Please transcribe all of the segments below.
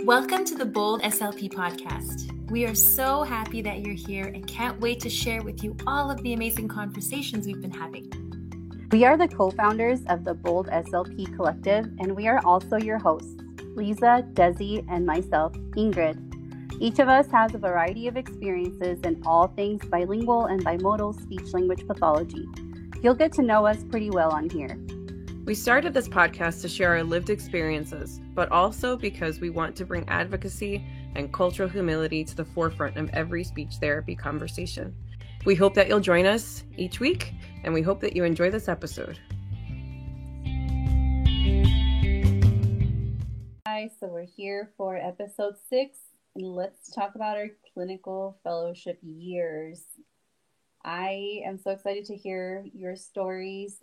Welcome to the Bold SLP podcast. We are so happy that you're here and can't wait to share with you all of the amazing conversations we've been having. We are the co-founders of the Bold SLP Collective, and we are also your hosts, Lisa, Desi, and myself, Ingrid. Each of us has a variety of experiences in all things bilingual and bimodal speech-language pathology. You'll get to know us pretty well on here. We started this podcast to share our lived experiences, but also because we want to bring advocacy and cultural humility to the forefront of every speech therapy conversation. We hope that you'll join us each week, and we hope that you enjoy this episode. Hi, so we're here for episode 6, and let's talk about our clinical fellowship years. I am so excited to hear your stories.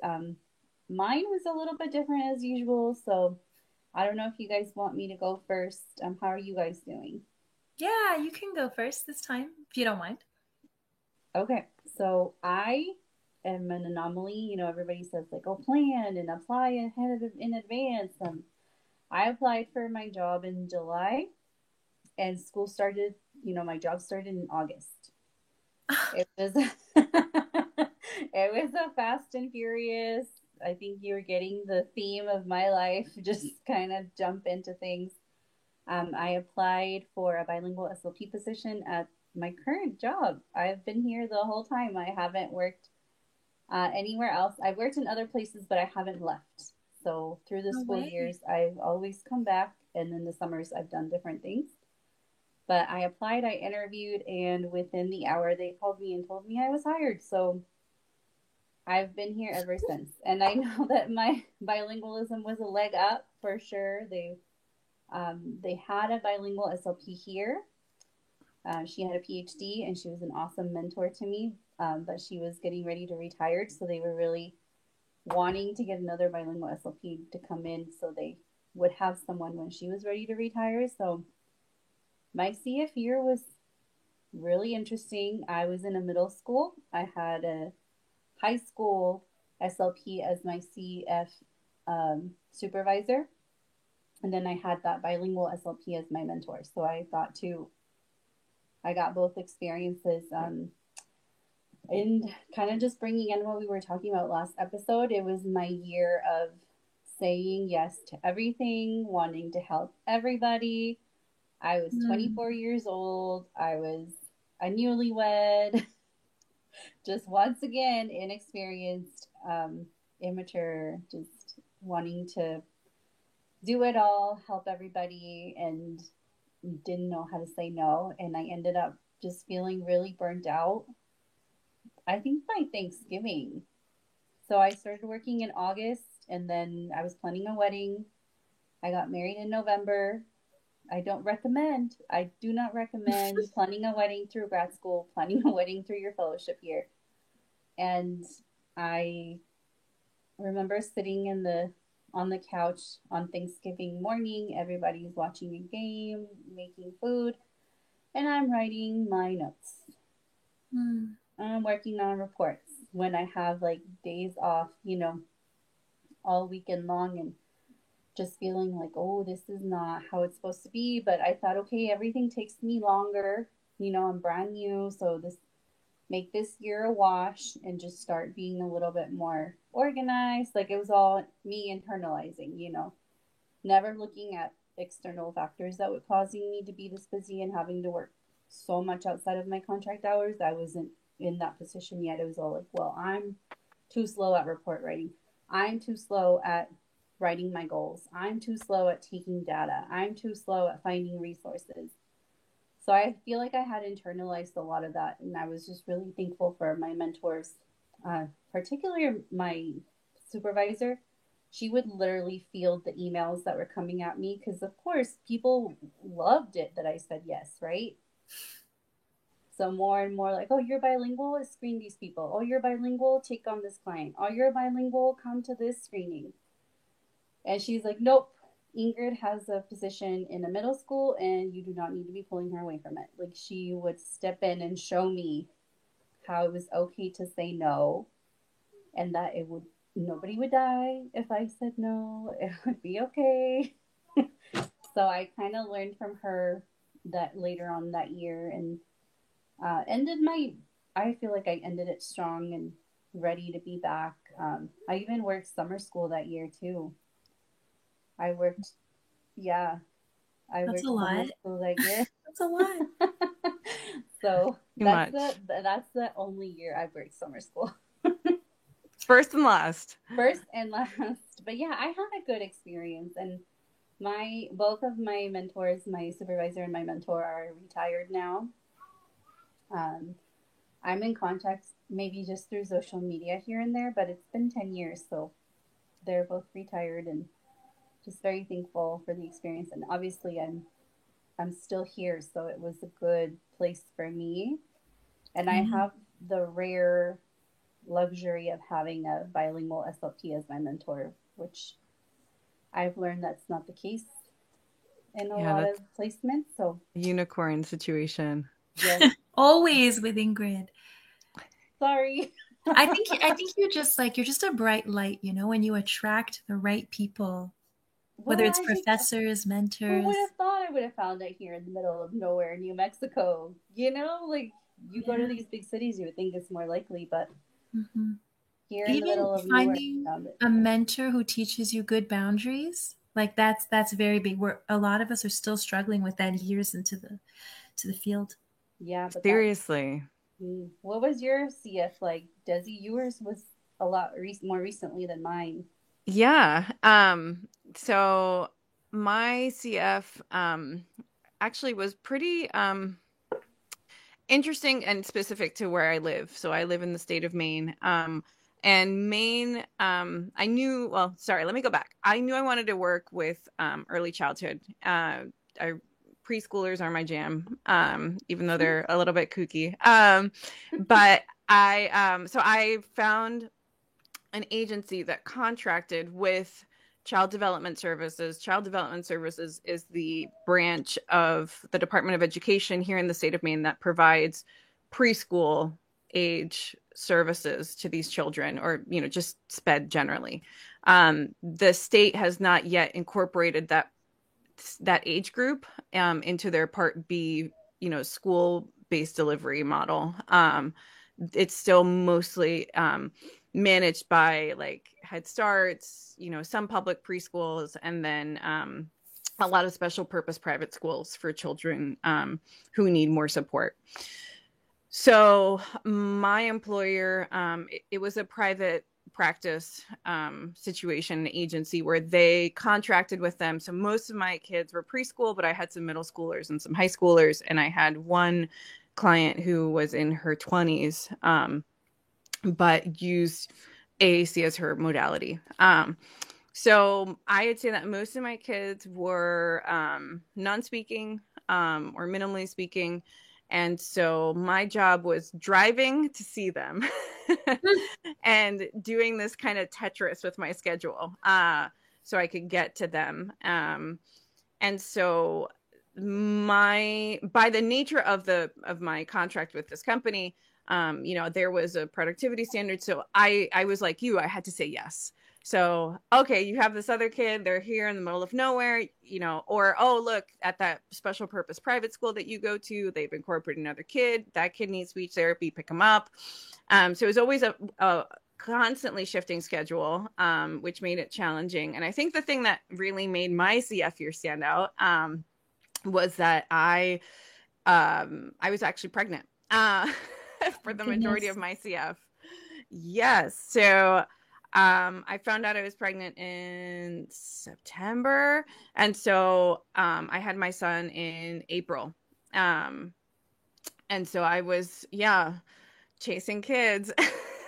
Mine was a little bit different as usual, so I don't know if you guys want me to go first. How are you guys doing? Yeah, you can go first this time, if you don't mind. Okay, so I am an anomaly. Everybody says plan and apply in advance. I applied for my job in July, and school started, my job started in August. It was it was a fast and furious. I think you're getting the theme of my life, just kind of jump into things. I applied for a bilingual SLP position at my current job. I've been here the whole time. I haven't worked anywhere else. I've worked in other places, but I haven't left. So through the school years, I've always come back, and in the summers, I've done different things. But I applied, I interviewed, and within the hour, they called me and told me I was hired. So I've been here ever since. And I know that my bilingualism was a leg up for sure. They had a bilingual SLP here. She had a PhD, and she was an awesome mentor to me. But she was getting ready to retire, so they were really wanting to get another bilingual SLP to come in so they would have someone when she was ready to retire. So my CF year was really interesting. I was in a middle school. I had a high school SLP as my CF supervisor. And then I had that bilingual SLP as my mentor. So I got both experiences. And kind of just bringing in what we were talking about last episode, it was my year of saying yes to everything, wanting to help everybody. I was 24 years old. I was a newlywed. Just once again, inexperienced, immature, just wanting to do it all, help everybody, and didn't know how to say no. And I ended up just feeling really burnt out, I think by Thanksgiving. So I started working in August, and then I was planning a wedding. I got married in November. I do not recommend planning a wedding through grad school, planning a wedding through your fellowship year. And I remember sitting on the couch on Thanksgiving morning. Everybody's watching a game, making food, and I'm writing my notes. I'm working on reports when I have days off, all weekend long, and just feeling oh, this is not how it's supposed to be. But I thought, okay, everything takes me longer. I'm brand new, so make this year a wash and just start being a little bit more organized. It was all me internalizing, never looking at external factors that were causing me to be this busy and having to work so much outside of my contract hours. I wasn't in that position yet. It was all well, I'm too slow at report writing. I'm too slow at writing my goals. I'm too slow at taking data. I'm too slow at finding resources. So I feel like I had internalized a lot of that, and I was just really thankful for my mentors, particularly my supervisor. She would literally field the emails that were coming at me because, of course, people loved it that I said yes, right? So more and more oh, you're bilingual, let's screen these people. Oh, you're bilingual, take on this client. Oh, you're bilingual, come to this screening. And she's like, nope, Ingrid has a position in a middle school and you do not need to be pulling her away from it. She would step in and show me how it was okay to say no, and that nobody would die if I said no. It would be okay. So I kind of learned from her that later on that year, and I feel like I ended it strong and ready to be back. I even worked summer school that year too. I worked, yeah, I That's worked a summer lot. school that year. That's a lot. So Too that's much. that's the only year I've worked summer school. First and last. First and last. But yeah, I had a good experience, and both of my mentors, my supervisor and my mentor, are retired now. I'm in contact maybe just through social media here and there, but it's been 10 years, so they're both retired, and just very thankful for the experience. And obviously I'm still here, so it was a good place for me. And I have the rare luxury of having a bilingual SLP as my mentor, which I've learned that's not the case in a lot of placements. So unicorn situation. Yes. Always with Ingrid. Sorry. I think you're just a bright light, when you attract the right people, whether it's professors, mentors. Who would have thought I would have found it here in the middle of nowhere, New Mexico? Like you go to these big cities, you would think it's more likely, but here in the middle of nowhere, finding a mentor who teaches you good boundaries, like that's very big. Where a lot of us are still struggling with that years into the field. Yeah, but seriously. What was your CF like, Desi? Yours was a lot more recently than mine. Yeah. So my CF actually was pretty interesting and specific to where I live. So I live in the state of Maine. And Maine, let me go back. I knew I wanted to work with early childhood. Preschoolers are my jam, even though they're a little bit kooky. But I found an agency that contracted with Child Development Services. Child Development Services is the branch of the Department of Education here in the state of Maine that provides preschool age services to these children, or, just SPED generally. The state has not yet incorporated that age group into their Part B, school-based delivery model. It's still mostly managed by like Head Starts, some public preschools, and then a lot of special purpose private schools for children who need more support. So my employer, it was a private practice situation, an agency where they contracted with them. So most of my kids were preschool, but I had some middle schoolers and some high schoolers, and I had one client who was in her 20s, but used AAC as her modality. So I would say that most of my kids were non-speaking or minimally speaking. And so my job was driving to see them and doing this kind of Tetris with my schedule so I could get to them. And so by the nature of my contract with this company, there was a productivity standard. So I was like you, I had to say yes. So, okay, you have this other kid, they're here in the middle of nowhere, or, oh, look, at that special purpose private school that you go to, they've incorporated another kid, that kid needs speech therapy, pick them up. So it was always a constantly shifting schedule, which made it challenging. And I think the thing that really made my CF year stand out was that I was actually pregnant for the majority of my CF. Yes. So I found out I was pregnant in September. And so I had my son in April. And so I was, chasing kids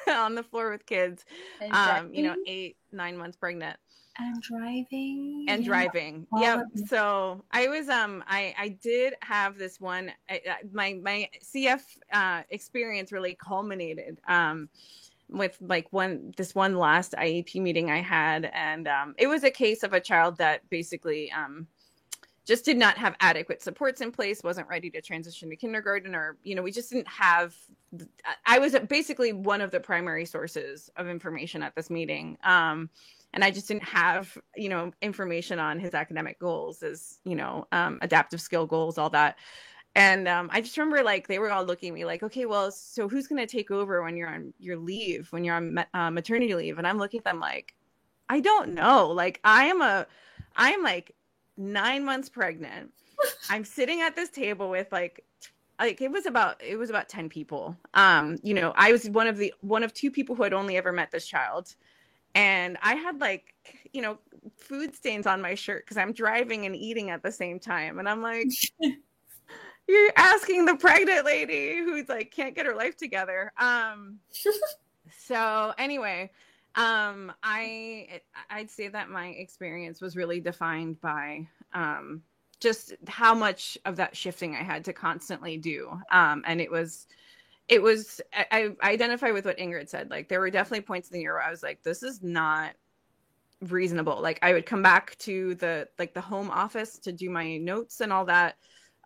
on the floor with kids, 8-9 months pregnant. And driving. Yep. So I was, I did have this one, my CF experience really culminated with this one last IEP meeting I had. And it was a case of a child that basically just did not have adequate supports in place, wasn't ready to transition to kindergarten, or, we just didn't have, I was basically one of the primary sources of information at this meeting. and I just didn't have, information on his academic goals, his, adaptive skill goals, all that. And I just remember like they were all looking at me like, okay, well, so who's going to take over when you're on your leave, when you're on maternity leave? And I'm looking at them like, I don't know. Like I am like 9 months pregnant. I'm sitting at this table with like it was about 10 people. I was one of two people who had only ever met this child. And I had like, food stains on my shirt because I'm driving and eating at the same time. And I'm like, you're asking the pregnant lady who's like can't get her life together. So anyway, I'd say that my experience was really defined by just how much of that shifting I had to constantly do. And I identify with what Ingrid said. Like there were definitely points in the year where I was like, this is not reasonable. Like I would come back to the home office to do my notes and all that.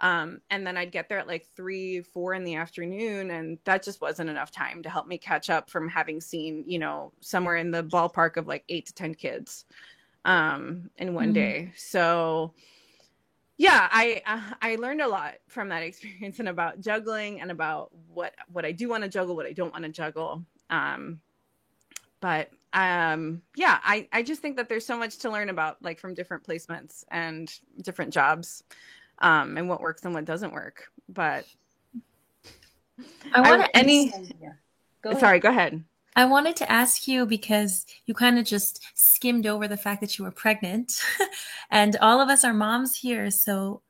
And then I'd get there at like 3-4 in the afternoon, and that just wasn't enough time to help me catch up from having seen, somewhere in the ballpark of like 8 to 10 kids, in one day. So yeah, I learned a lot from that experience and about juggling and about what I do want to juggle, what I don't want to juggle. But I just think that there's so much to learn about, like from different placements and different jobs. And what works and what doesn't work. But go ahead. I wanted to ask you, because you kind of just skimmed over the fact that you were pregnant and all of us are moms here. So,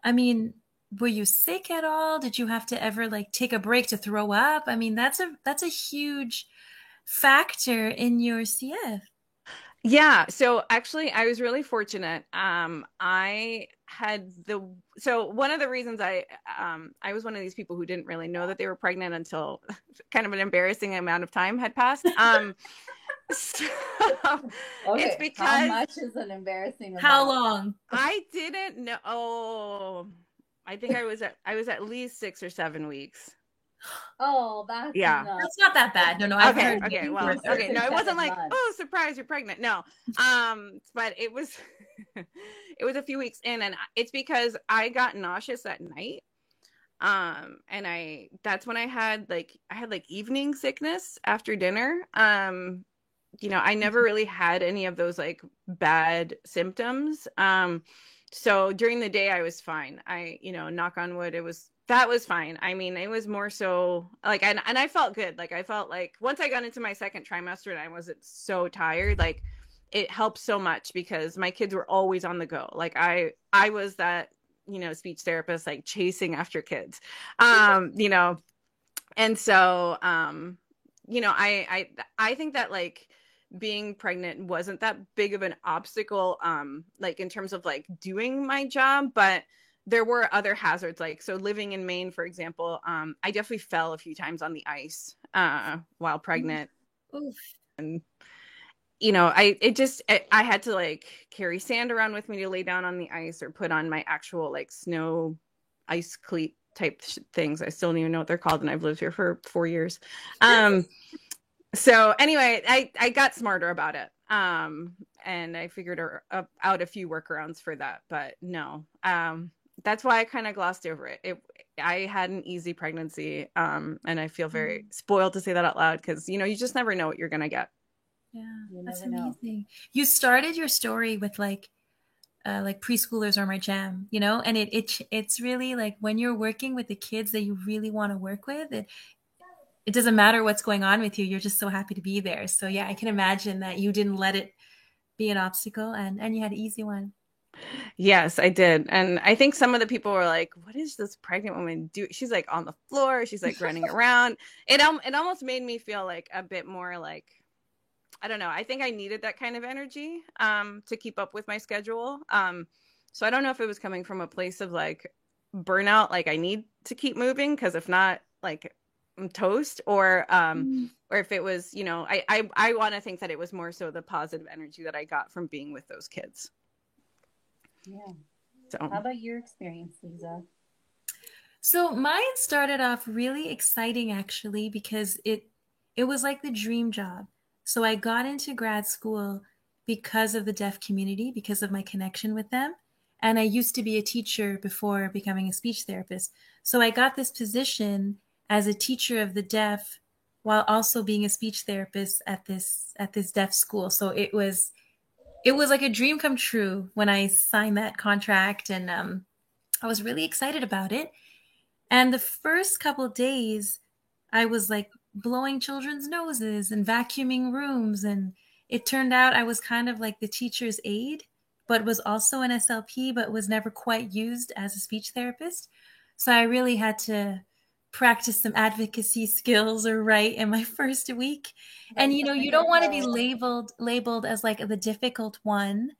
I mean, were you sick at all? Did you have to ever like take a break to throw up? I mean, that's a huge factor in your CF. Yeah. So actually I was really fortunate. So one of the reasons I was one of these people who didn't really know that they were pregnant until kind of an embarrassing amount of time had passed. So okay. It's because how much is an embarrassing amount? How long? I didn't know. Oh, I think I was at least 6 or 7 weeks. Oh, that's that's not that bad. No, I've heard. Okay, well, okay, no, it wasn't like, oh, surprise, you're pregnant. No, but it was, it was a few weeks in, and it's because I got nauseous at night, and that's when I had like evening sickness after dinner. I never really had any of those like bad symptoms. So during the day I was fine. Knock on wood, that was fine. I mean, it was more so like, and I felt good. Like I felt like once I got into my second trimester and I wasn't so tired, like it helped so much because my kids were always on the go. Like I was that, speech therapist, like chasing after kids, and so, I think that like being pregnant wasn't that big of an obstacle, like in terms of like doing my job, but there were other hazards, like, so living in Maine, for example, I definitely fell a few times on the ice while pregnant. Oof. And, I had to like carry sand around with me to lay down on the ice or put on my actual like snow ice cleat type things. I still don't even know what they're called, and I've lived here for 4 years. So anyway, I got smarter about it. And I figured out a few workarounds for that, but no, that's why I kind of glossed over it. I had an easy pregnancy. And I feel very spoiled to say that out loud, because, you just never know what you're going to get. Yeah, that's amazing. You started your story with like preschoolers are my jam, and it's really like when you're working with the kids that you really want to work with, it doesn't matter what's going on with you. You're just so happy to be there. So yeah, I can imagine that you didn't let it be an obstacle, and you had an easy one. Yes, I did. And I think some of the people were like, what is this pregnant woman do? She's like on the floor. She's like running around. It almost made me feel like a bit more like, I don't know. I think I needed that kind of energy to keep up with my schedule. So I don't know if it was coming from a place of like burnout, like I need to keep moving, because if not, like I'm toast, or if it was, I want to think that it was more so the positive energy that I got from being with those kids. Yeah. So how about your experience, Lisa? So mine started off really exciting, actually, because it was like the dream job. So I got into grad school because of the deaf community, because of my connection with them. And I used to be a teacher before becoming a speech therapist. So I got this position as a teacher of the deaf while also being a speech therapist at this deaf school. So it was like a dream come true when I signed that contract, and I was really excited about it. And the first couple of days, I was like blowing children's noses and vacuuming rooms, and it turned out I was kind of like the teacher's aide, but was also an SLP, but was never quite used as a speech therapist. So I really had to practice some advocacy skills or write in my first week. And you don't want to be labeled as like the difficult one,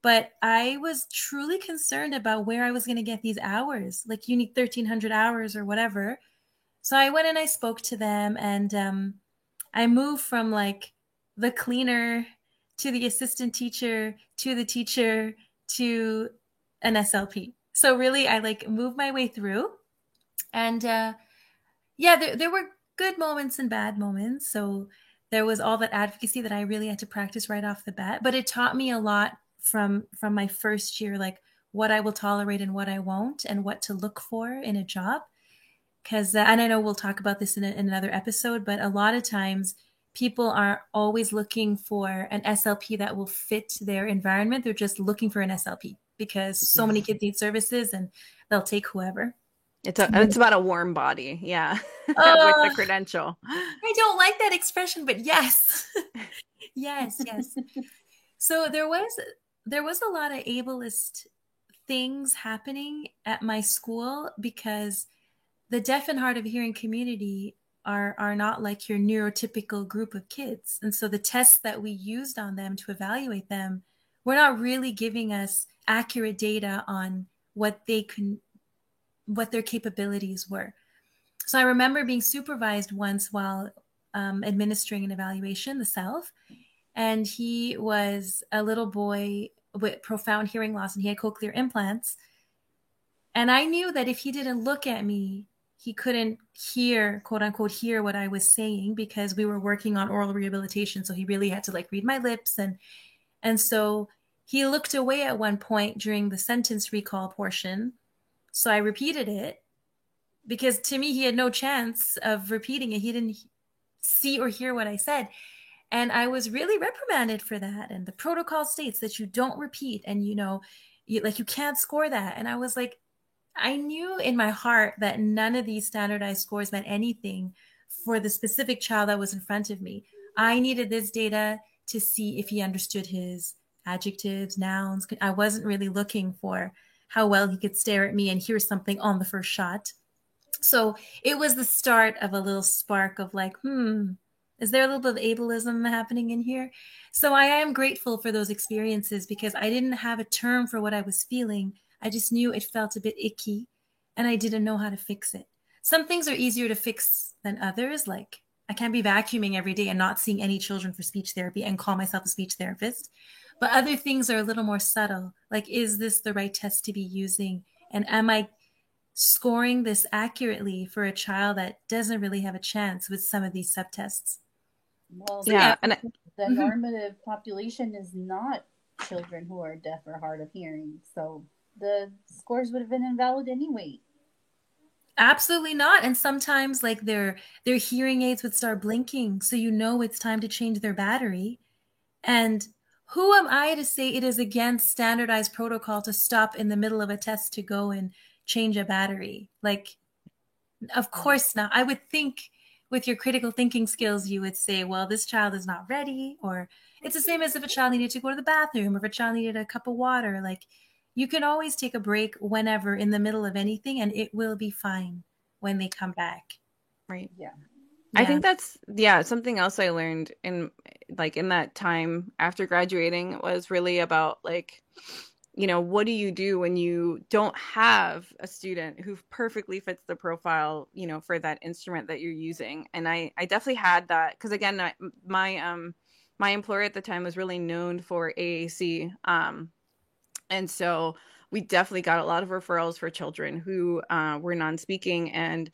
but I was truly concerned about where I was going to get these hours. Like, you need 1,300 hours or whatever. So I went and I spoke to them, and I moved from like the cleaner to the assistant teacher to the teacher to an SLP. So really, I like moved my way through. And there were good moments and bad moments. So there was all that advocacy that I really had to practice right off the bat. But it taught me a lot from my first year, like what I will tolerate and what I won't, and what to look for in a job. Because, and I know we'll talk about this in another episode, but a lot of times people aren't always looking for an SLP that will fit their environment. They're just looking for an SLP because so many kids need services, and they'll take whoever. It's about a warm body. Yeah. With the credential. I don't like that expression, but yes. yes. So there was a lot of ableist things happening at my school, because the deaf and hard of hearing community are not like your neurotypical group of kids. And so the tests that we used on them to evaluate them were not really giving us accurate data on what their capabilities were. So I remember being supervised once while administering an evaluation, the SELF, and he was a little boy with profound hearing loss, and he had cochlear implants. And I knew that if he didn't look at me, he couldn't hear, quote unquote, hear what I was saying, because we were working on oral rehabilitation. So he really had to like read my lips. And so he looked away at one point during the sentence recall portion. So I repeated it, because to me, he had no chance of repeating it. He didn't see or hear what I said. And I was really reprimanded for that. And the protocol states that you don't repeat, and you can't score that. And I was like, I knew in my heart that none of these standardized scores meant anything for the specific child that was in front of me. I needed this data to see if he understood his adjectives, nouns. I wasn't really looking for how well he could stare at me and hear something on the first shot. So it was the start of a little spark of like, is there a little bit of ableism happening in here? So I am grateful for those experiences, because I didn't have a term for what I was feeling. I just knew it felt a bit icky, and I didn't know how to fix it. Some things are easier to fix than others. Like, I can't be vacuuming every day and not seeing any children for speech therapy and call myself a speech therapist. But other things are a little more subtle. Like, is this the right test to be using? And am I scoring this accurately for a child that doesn't really have a chance with some of these subtests? Well, yeah. And the normative population is not children who are deaf or hard of hearing. So the scores would have been invalid anyway. Absolutely not. And sometimes like their hearing aids would start blinking, so it's time to change their battery. And who am I to say it is against standardized protocol to stop in the middle of a test to go and change a battery? Like, of course not. I would think with your critical thinking skills, you would say, well, this child is not ready. Or it's the same as if a child needed to go to the bathroom, or if a child needed a cup of water. Like, you can always take a break whenever in the middle of anything, and it will be fine when they come back. Right. Yeah. I think that's, something else I learned in that time after graduating was really about like, what do you do when you don't have a student who perfectly fits the profile, for that instrument that you're using. And I definitely had that, because again, my employer at the time was really known for AAC. And so we definitely got a lot of referrals for children who were non-speaking. And,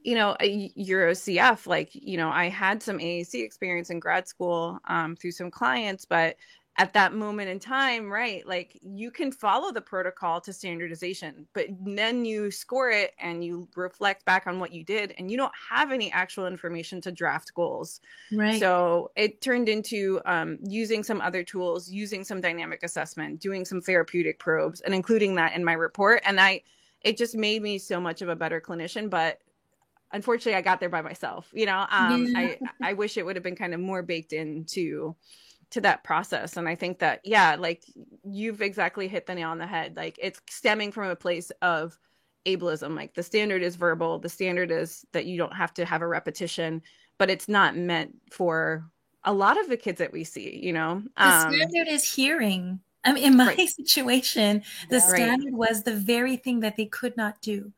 you're a CF, I had some AAC experience in grad school through some clients, but at that moment in time, right, like you can follow the protocol to standardization, but then you score it and you reflect back on what you did and you don't have any actual information to draft goals. Right. So it turned into using some other tools, using some dynamic assessment, doing some therapeutic probes, and including that in my report. And it just made me so much of a better clinician. But unfortunately, I got there by myself. I wish it would have been kind of more baked into that process. And I think that, yeah, like you've exactly hit the nail on the head. Like it's stemming from a place of ableism. Like the standard is verbal. The standard is that you don't have to have a repetition, but it's not meant for a lot of the kids that we see, The standard is hearing. I mean, in my situation, the standard was the very thing that they could not do.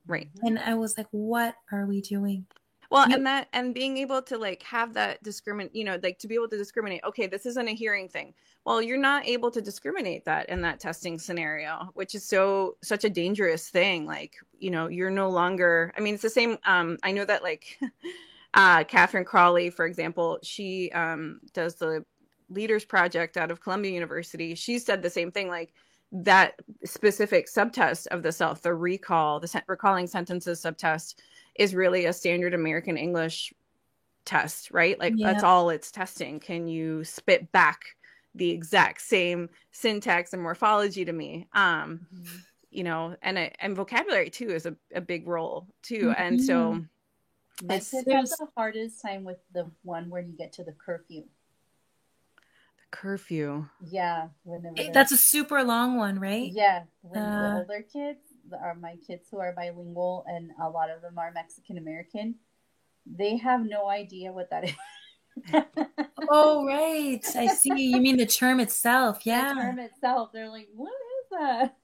Right. And I was like, what are we doing? Well, and being able to like have that like to be able to discriminate, okay, this isn't a hearing thing. Well, you're not able to discriminate that in that testing scenario, which is such a dangerous thing. Like, you're no longer, I mean, it's the same. I know that like Catherine Crawley, for example, she does the Leaders Project out of Columbia University. She said the same thing, like that specific subtest of the self, the recalling sentences subtest is really a standard American English test, right? Like that's all it's testing. Can you spit back the exact same syntax and morphology to me? And vocabulary too is a big role too. And so my kids have the hardest time with the one where you get to the curfew. Curfew. Yeah. That's a super long one, right? Yeah. When the older kids are my kids who are bilingual, and a lot of them are Mexican American, they have no idea what that is. Oh, right. I see. You mean the term itself. Yeah. The term itself. They're like, what is that?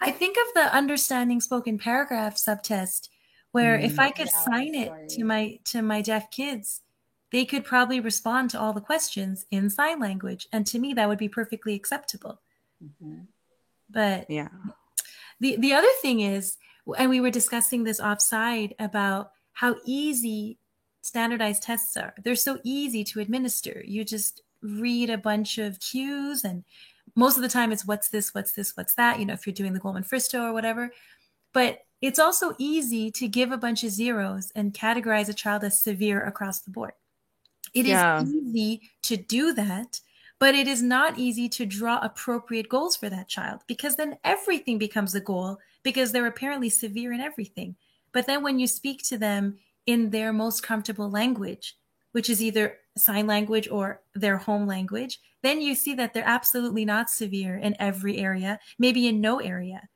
I think of the understanding spoken paragraph subtest, where if I could sign it to my deaf kids, they could probably respond to all the questions in sign language. And to me, that would be perfectly acceptable. But yeah. The other thing is, and we were discussing this offside about how easy standardized tests are. They're so easy to administer. You just read a bunch of cues, and most of the time it's what's this, what's this, what's that, if you're doing the Goldman-Fristo or whatever. But it's also easy to give a bunch of zeros and categorize a child as severe across the board. It is easy to do that, but it is not easy to draw appropriate goals for that child, because then everything becomes a goal because they're apparently severe in everything. But then when you speak to them in their most comfortable language, which is either sign language or their home language, then you see that they're absolutely not severe in every area, maybe in no area.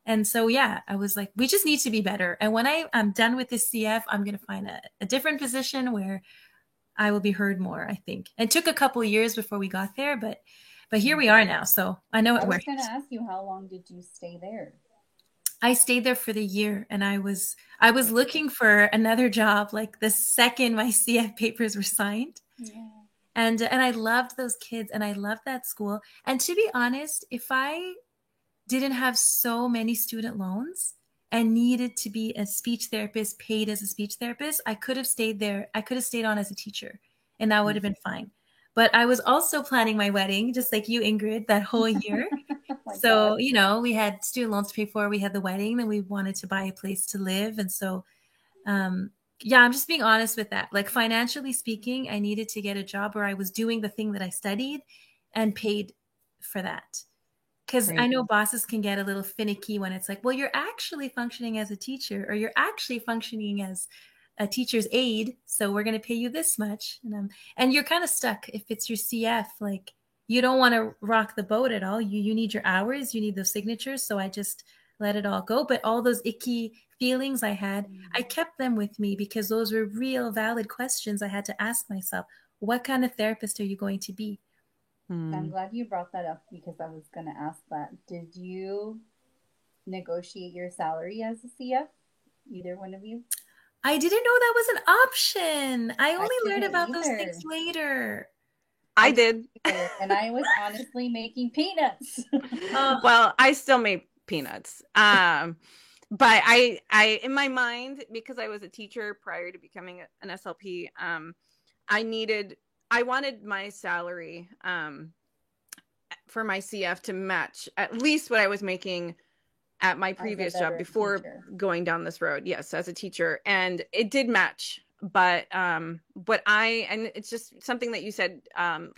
And so, yeah, I was like, we just need to be better. And when I'm done with this CF, I'm going to find a different position where I will be heard more, I think. It took a couple of years before we got there, but here we are now. So I know it works. I was going to ask you, how long did you stay there? I stayed there for the year, and I was looking for another job like the second my CF papers were signed. Yeah. And I loved those kids, and I loved that school. And to be honest, if I didn't have so many student loans and needed to be a speech therapist, paid as a speech therapist, I could have stayed there. I could have stayed on as a teacher, and that would have been fine. But I was also planning my wedding, just like you, Ingrid, that whole year. So, we had student loans to pay for. We had the wedding, then we wanted to buy a place to live. And so, I'm just being honest with that. Like, financially speaking, I needed to get a job where I was doing the thing that I studied and paid for that. Because I know bosses can get a little finicky when it's like, well, you're actually functioning as a teacher, or you're actually functioning as a teacher's aide, so we're going to pay you this much. And you're kind of stuck if it's your CF. Like, you don't want to rock the boat at all. You need your hours, you need those signatures. So I just let it all go. But all those icky feelings I had, I kept them with me because those were real valid questions I had to ask myself. What kind of therapist are you going to be? I'm glad you brought that up, because I was going to ask that. Did you negotiate your salary as a CF? Either one of you? I didn't know that was an option. I only learned about those things later. I did. And I was honestly making peanuts. Well, I still made peanuts. But I in my mind, because I was a teacher prior to becoming an SLP, I needed I wanted my salary for my CF to match at least what I was making at my previous job before going down this road. Yes, as a teacher. And it did match. But and it's just something that you said,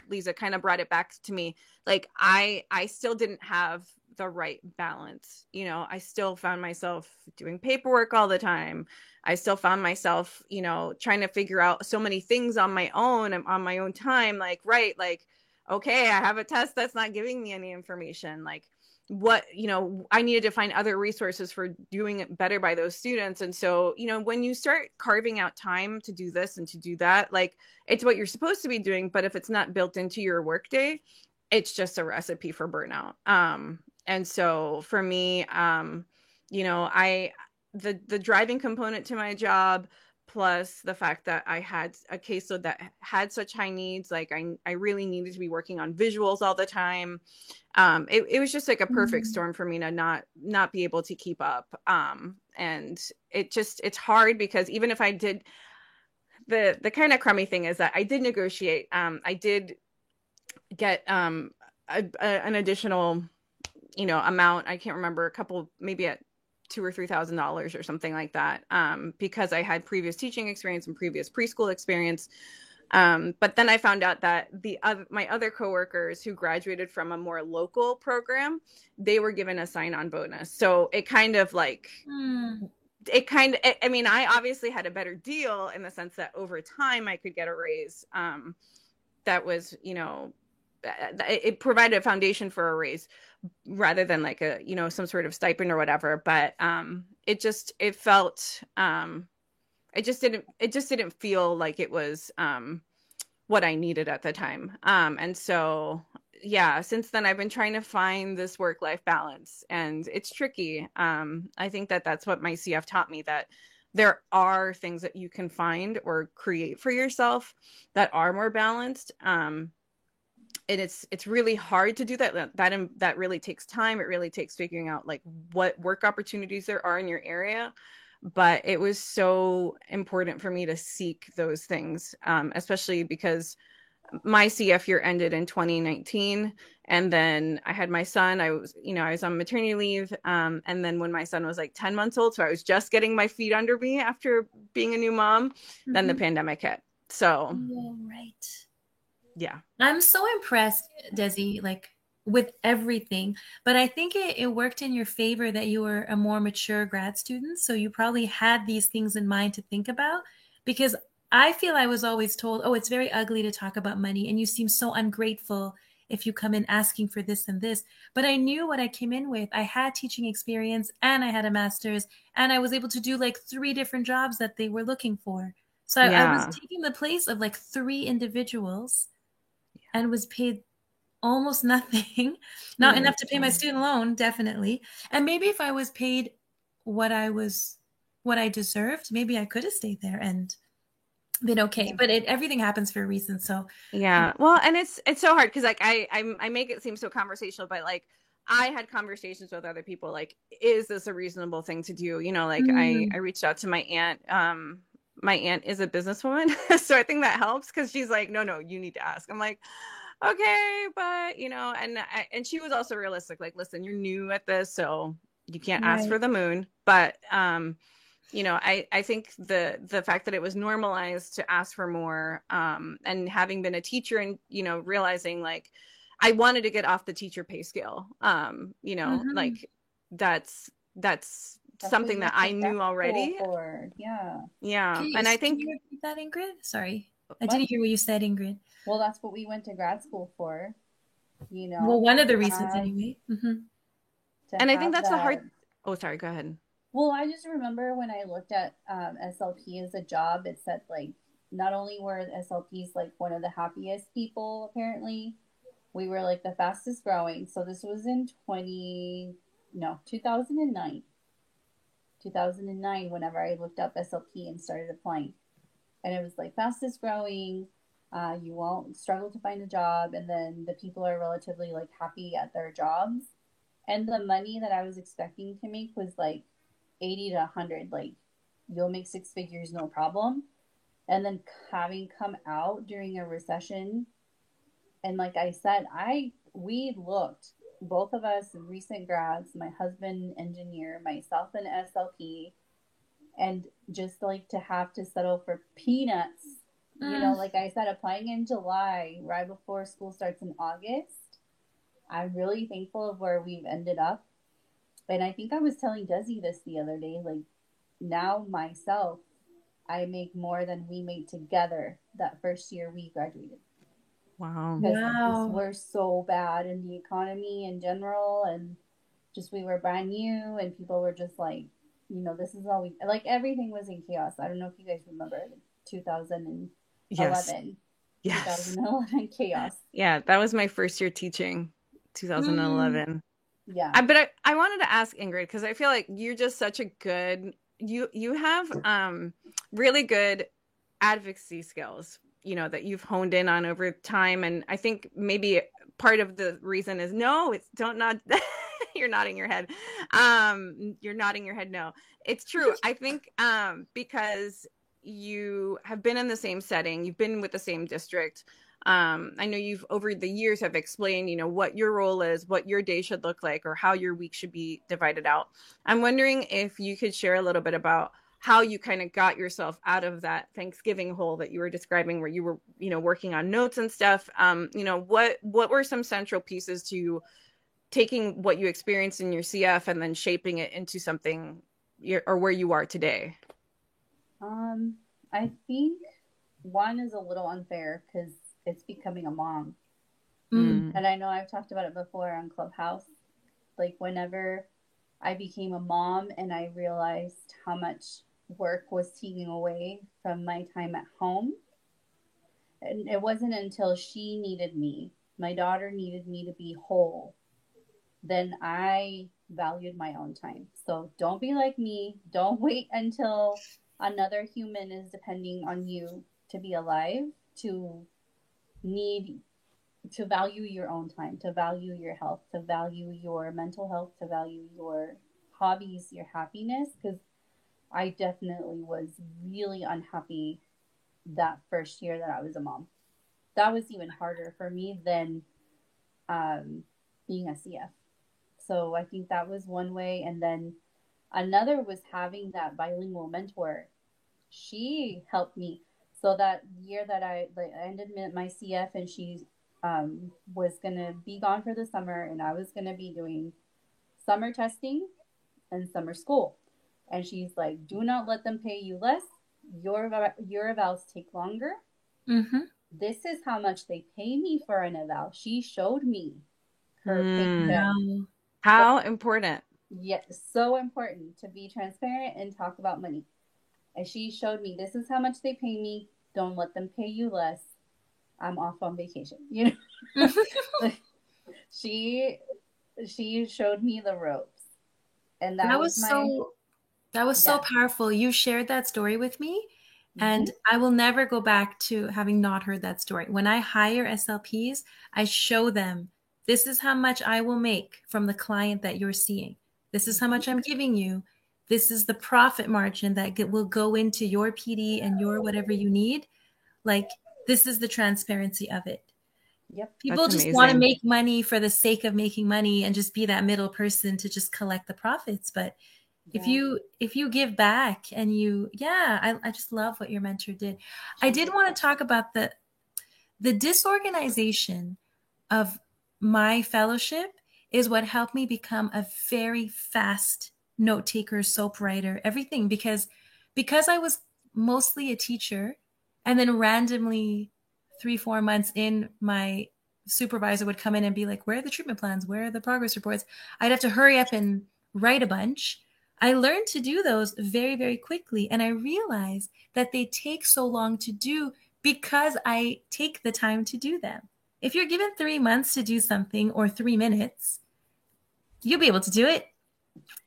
Lisa, kind of brought it back to me. Like I still didn't have the right balance. You know, I still found myself doing paperwork all the time. I still found myself, you know, trying to figure out so many things on my own and on my own time. Like, right, like, okay, I have a test that's not giving me any information. Like, what, you know, I needed to find other resources for doing it better by those students. And so, you know, when you start carving out time to do this and to do that, like, it's what you're supposed to be doing. But if it's not built into your workday, it's just a recipe for burnout. And so for me, you know, the driving component to my job, plus the fact that I had a caseload that had such high needs, like I really needed to be working on visuals all the time. It was just like a perfect storm for me to not be able to keep up. And it's hard because even if I did, the kind of crummy thing is that I did negotiate. I did get an additional, you know, amount. I can't remember, a couple, maybe at $2,000 or $3,000 or something like that, because I had previous teaching experience and previous preschool experience. But then I found out that my other coworkers who graduated from a more local program, they were given a sign-on bonus. So it kind of like, I mean, I obviously had a better deal in the sense that over time I could get a raise. That was, you know, it provided a foundation for a raise rather than like a, you know, some sort of stipend or whatever. But it just didn't feel like it was what I needed at the time. And so, yeah, since then I've been trying to find this work-life balance, and it's tricky. I think that's what my CF taught me, that there are things that you can find or create for yourself that are more balanced. And it's really hard to do that. That really takes time. It really takes figuring out like what work opportunities there are in your area. But it was so important for me to seek those things, especially because my CF year ended in 2019. And then I had my son. I was on maternity leave. And then when my son was like 10 months old, so I was just getting my feet under me after being a new mom, then the pandemic hit. So, right. Yeah. I'm so impressed, Desi, like with everything, but I think it worked in your favor that you were a more mature grad student. So you probably had these things in mind to think about, because I feel I was always told, oh, it's very ugly to talk about money, and you seem so ungrateful if you come in asking for this and this. But I knew what I came in with. I had teaching experience and I had a master's, and I was able to do like 3 different jobs that they were looking for. So I was taking the place of like 3 individuals and was paid almost nothing, not enough to pay my student loan, definitely. And maybe if I was paid what I deserved, maybe I could have stayed there and been okay. But everything happens for a reason. So yeah, well, and it's so hard because like I make it seem so conversational, but like I had conversations with other people, like, is this a reasonable thing to do? You know, like I reached out to my aunt. My aunt is a businesswoman, so I think that helps because she's like, no, you need to ask. I'm like, okay, but you know, and she was also realistic. Like, listen, you're new at this, so you can't ask for the moon. But you know, I think the fact that it was normalized to ask for more, and having been a teacher and, you know, realizing like I wanted to get off the teacher pay scale, you know, like that's something that I knew already. Yeah. And I think, can you repeat that, Ingrid? Sorry. I didn't hear what you said, Ingrid. Well, that's what we went to grad school for, you know. Well, one of the reasons anyway. And I think that's a hard, oh, sorry, go ahead. Well, I just remember when I looked at SLP as a job, it said like, not only were SLPs like one of the happiest people, apparently, we were like the fastest growing. So this was in 2009. 2009, whenever I looked up SLP and started applying. And it was like fastest growing, you won't struggle to find a job, and then the people are relatively like happy at their jobs. And the money that I was expecting to make was like 80 to 100, like you'll make 6 figures, no problem. And then having come out during a recession, and like I said, we looked, both of us recent grads, my husband engineer, myself an SLP, and just like to have to settle for peanuts. You know, like I said, applying in July, right before school starts in August. I'm really thankful of where we've ended up. And I think I was telling Desi this the other day, like now myself, I make more than we made together that first year we graduated. Wow. Because we're so bad in the economy in general, and just we were brand new, and people were just like, you know, this is all we, like everything was in chaos. I don't know if you guys remember 2011. Yes. 2011 chaos. Yeah, that was my first year teaching, 2011. Yeah. But I wanted to ask Ingrid, because I feel like you're just such a good, you have really good advocacy skills, you know, that you've honed in on over time. And I think maybe part of the reason is don't nod. You're nodding your head. You're nodding your head. No, it's true. I think because you have been in the same setting, you've been with the same district. I know you've over the years have explained, you know, what your role is, what your day should look like, or how your week should be divided out. I'm wondering if you could share a little bit about how you kind of got yourself out of that Thanksgiving hole that you were describing, where you were, you know, working on notes and stuff. You know, what were some central pieces to taking what you experienced in your CF and then shaping it into something or where you are today? I think one is a little unfair because it's becoming a mom. And I know I've talked about it before on Clubhouse. Like whenever I became a mom and I realized how much work was taking away from my time at home. And it wasn't until she needed me, my daughter needed me to be whole, then I valued my own time. So don't be like me. Don't wait until another human is depending on you to be alive to value your own time, to value your health, to value your mental health, to value your hobbies, your happiness. Because I definitely was really unhappy that first year that I was a mom. That was even harder for me than being a CF. So I think that was one way. And then another was having that bilingual mentor. She helped me. So that year that I ended my CF and she was going to be gone for the summer, and I was going to be doing summer testing and summer school. And she's like, do not let them pay you less. Your evals take longer. This is how much they pay me for an eval. She showed me her paycheck. How important. Yes, so important to be transparent and talk about money. And she showed me, this is how much they pay me. Don't let them pay you less. I'm off on vacation. You know, she showed me the ropes, and that was so powerful. You shared that story with me, and I will never go back to having not heard that story. When I hire SLPs, I show them, this is how much I will make from the client that you're seeing. This is how much I'm giving you. This is the profit margin that will go into your PD and your whatever you need. Like, this is the transparency of it. Yep. People That's just amazing. Want to make money for the sake of making money and just be that middle person to just collect the profits. But if you give back and I just love what your mentor did. I did want to talk about the disorganization of my fellowship is what helped me become a very fast note taker, soap writer, everything, because I was mostly a teacher. And then randomly 3-4 months in, my supervisor would come in and be like, where are the treatment plans? Where are the progress reports? I'd have to hurry up and write a bunch. I learned to do those very, very quickly. And I realized that they take so long to do because I take the time to do them. If you're given 3 months to do something or 3 minutes, you'll be able to do it.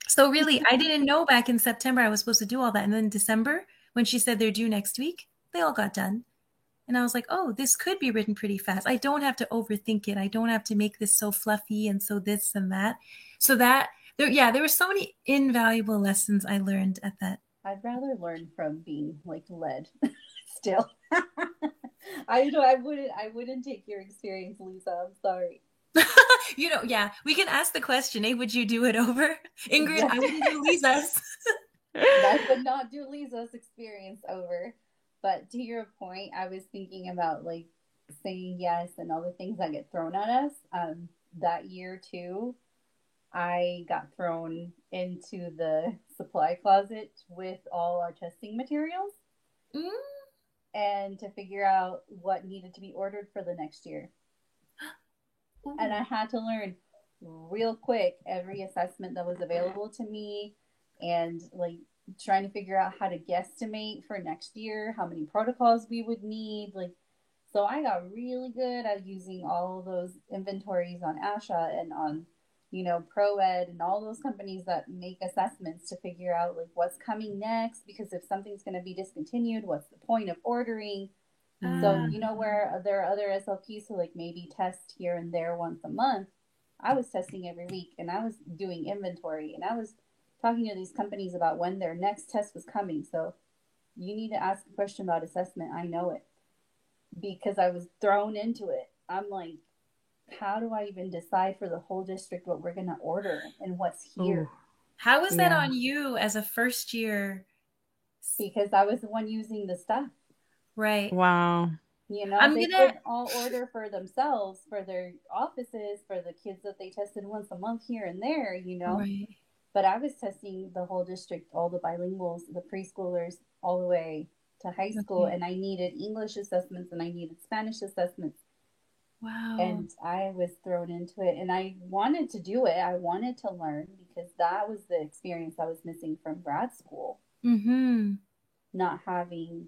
So really, I didn't know back in September I was supposed to do all that. And then December, when she said they're due next week, they all got done. And I was like, oh, this could be written pretty fast. I don't have to overthink it. I don't have to make this so fluffy and so this and that. So that, there were so many invaluable lessons I learned at that. I'd rather learn from being like led. still. I wouldn't take your experience, Lisa. I'm sorry. Yeah, we can ask the question, would you do it over? Ingrid, yeah. I wouldn't do Lisa's. I would not do Lisa's experience over. But to your point, I was thinking about like saying yes and all the things that get thrown at us. That year too, I got thrown into the supply closet with all our testing materials. And to figure out what needed to be ordered for the next year. And I had to learn real quick every assessment that was available to me, and like trying to figure out how to guesstimate for next year, how many protocols we would need. Like, so I got really good at using all of those inventories on ASHA and on, ProEd and all those companies that make assessments to figure out like what's coming next, because if something's going to be discontinued, what's the point of ordering? So, where there are other SLPs who like maybe test here and there once a month, I was testing every week, and I was doing inventory, and I was talking to these companies about when their next test was coming. So you need to ask a question about assessment. I know it because I was thrown into it. I'm like, how do I even decide for the whole district what we're going to order and what's here? Ooh. How was that on you as a first year? Because I was the one using the stuff. Right. Wow. They would all order for themselves, for their offices, for the kids that they tested once a month here and there, Right. But I was testing the whole district, all the bilinguals, the preschoolers, all the way to high school. Okay. And I needed English assessments and I needed Spanish assessments. Wow. And I was thrown into it, and I wanted to do it. I wanted to learn because that was the experience I was missing from grad school. Mm-hmm. Not having,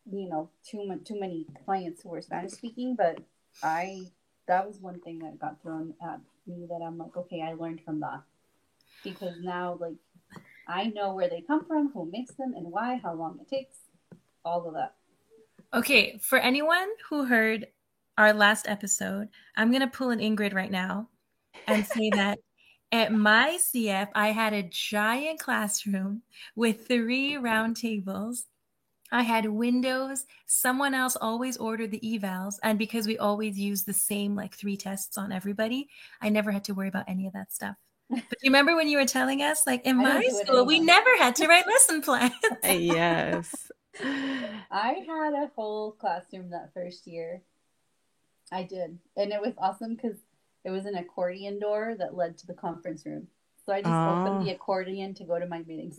too many clients who were Spanish speaking, but that was one thing that got thrown at me that I'm like, okay, I learned from that. Because now, like, I know where they come from, who makes them, and why, how long it takes, all of that. Okay, for anyone who heard our last episode, I'm going to pull an Ingrid right now and say that at my CF, I had a giant classroom with 3 round tables. I had windows. Someone else always ordered the evals. And because we always used the same 3 tests on everybody, I never had to worry about any of that stuff. But you remember when you were telling us, in my school, we never had to write lesson plans. Yes. I had a whole classroom that first year. I did. And it was awesome because it was an accordion door that led to the conference room. So I just opened the accordion to go to my meetings.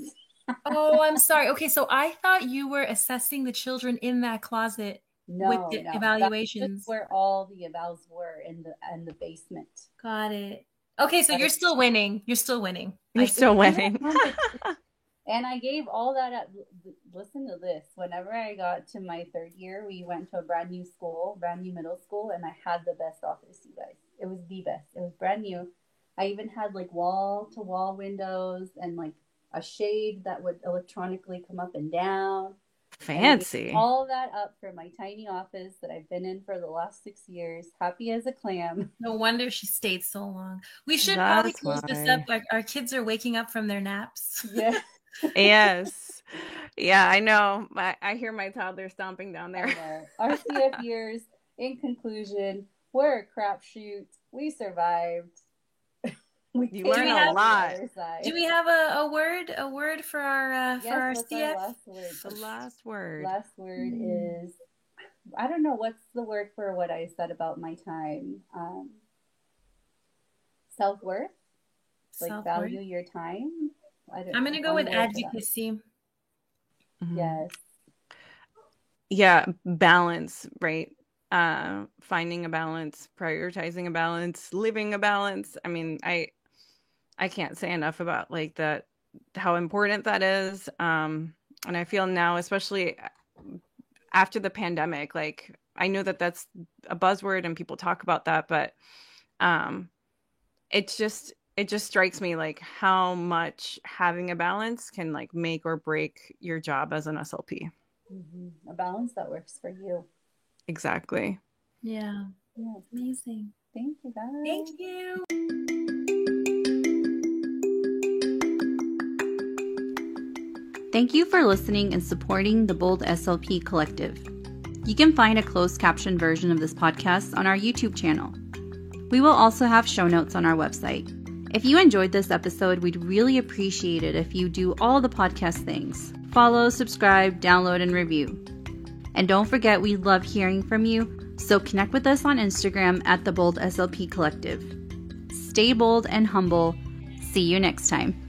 Oh, I'm sorry. Okay, so I thought you were assessing the children in that closet with the evaluations. That's where all the evals were in the basement. Got it. Okay, so you're still winning. You're still winning. You're still winning. And I gave all that up. Listen to this. Whenever I got to my 3rd year, we went to a brand new middle school, and I had the best office, you guys. It was the best. It was brand new. I even had wall-to-wall windows and a shade that would electronically come up and down. Fancy. And all that up for my tiny office that I've been in for the last 6 years, happy as a clam. No wonder she stayed so long. We should probably close this up. Our kids are waking up from their naps. Yeah. Yes. Yeah, I know. I hear my toddler stomping down there. Our CF years, in conclusion, were a crapshoot. We survived. You learn a lot. Do we have a word for our CF? The last word. Last word is, I don't know what's the word for what I said about my time. Self-worth. Value your time. I'm going to go with advocacy. Yes. Yeah, balance, right? Finding a balance, prioritizing a balance, living a balance. I mean, I can't say enough about that, how important that is. And I feel now, especially after the pandemic, I know that that's a buzzword and people talk about that, but it just strikes me how much having a balance can make or break your job as an SLP. Mm-hmm. A balance that works for you. Exactly. Yeah. Yeah. Amazing. Thank you, guys. Thank you. Thank you for listening and supporting the Bold SLP Collective. You can find a closed caption version of this podcast on our YouTube channel. We will also have show notes on our website. If you enjoyed this episode, we'd really appreciate it if you do all the podcast things. Follow, subscribe, download, and review. And don't forget, we love hearing from you, so connect with us on Instagram at the Bold SLP Collective. Stay bold and humble. See you next time.